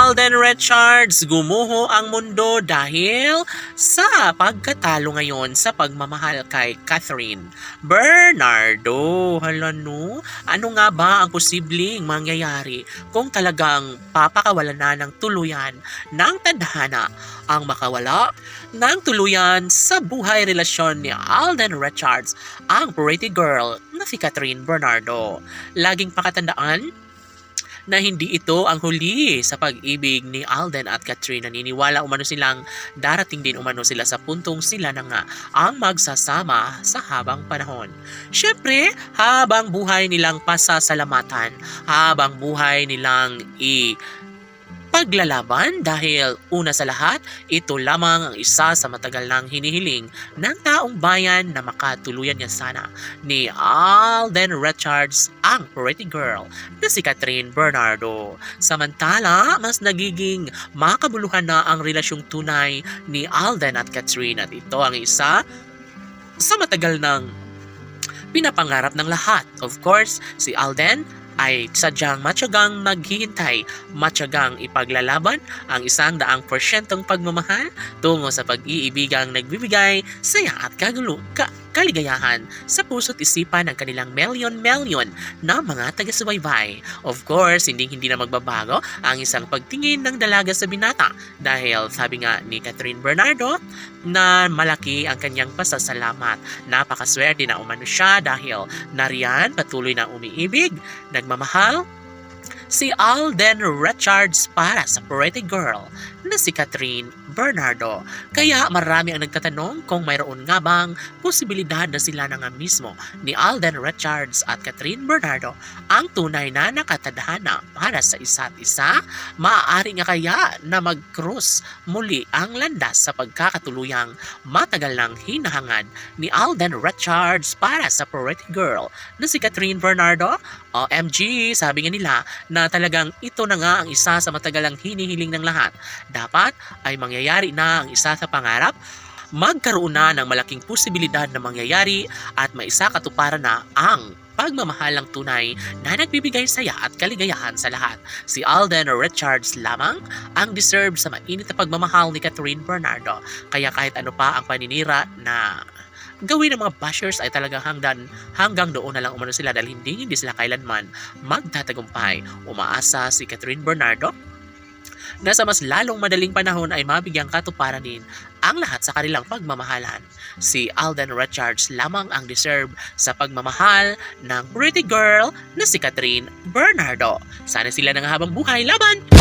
Alden Richards, gumuho ang mundo dahil sa pagkatalo ngayon sa pagmamahal kay Catherine Bernardo. Hala no? Ano nga ba ang posibleng mangyayari kung talagang papakawalan na ng tuluyan ng tadhana ang makawala ng tuluyan sa buhay relasyon ni Alden Richards ang pretty girl na si Catherine Bernardo. Laging pakatandaan na hindi ito ang huli sa pag-ibig ni Alden at Catherine. Naniniwala umano silang darating din umano sila sa puntong sila na nga ang magsasama sa habang panahon. Syempre, habang buhay nilang pasasalamatan, habang buhay nilang paglalaban dahil una sa lahat, ito lamang ang isa sa matagal nang hinihiling ng taong bayan na makatuluyan niya sana ni Alden Richards ang pretty girl na si Catherine Bernardo. Samantala, mas nagiging makabuluhan na ang relasyong tunay ni Alden at Catherine at ito ang isa sa matagal nang pinapangarap ng lahat. Of course, si Alden ay sadyang matyagang maghihintay, matyagang ipaglalaban ang 100% pagmamahal tungo sa pag-iibigang nagbibigay saya at kaligayahan sa puso't isipan ng kanilang milyon-milyon na mga taga-subaybay. Of course, hindi na magbabago ang isang pagtingin ng dalaga sa binata dahil sabi nga ni Catherine Bernardo na malaki ang kanyang pasasalamat. Napakaswerte na umano siya dahil nariyan patuloy na umiibig, nagmamahal si Alden Richards para sa pretty girl na si Catherine Bernardo. Kaya marami ang nagtatanong kung mayroon nga bang posibilidad na sila na nga mismo ni Alden Richards at Catherine Bernardo ang tunay na nakatadhana para sa isa't isa. Maaari nga kaya na mag-cross muli ang landas sa pagkakatuluyang matagal nang hinahangad ni Alden Richards para sa pretty girl na si Catherine Bernardo. OMG, sabi nga nila na talagang ito na nga ang isa sa matagalang hinihiling ng lahat. Dapat ay mangyayari na ang isa sa pangarap, magkaroon na ng malaking posibilidad na mangyayari at maisakatuparan na ang pagmamahalang tunay na nagbibigay saya at kaligayahan sa lahat. Si Alden Richards lamang ang deserve sa mainit na pagmamahal ni Catherine Bernardo. Kaya kahit ano pa ang paninira na gawin ng mga bashers ay talagang hanggang doon na lang umano sila dahil hindi sila kailanman magtatagumpay. Umaasa si Catherine Bernardo na sa mas lalong madaling panahon ay mabigyang katuparanin ang lahat sa kanilang pagmamahalan. Si Alden Richards lamang ang deserve sa pagmamahal ng pretty girl na si Catherine Bernardo. Sana sila ng habang buhay laban!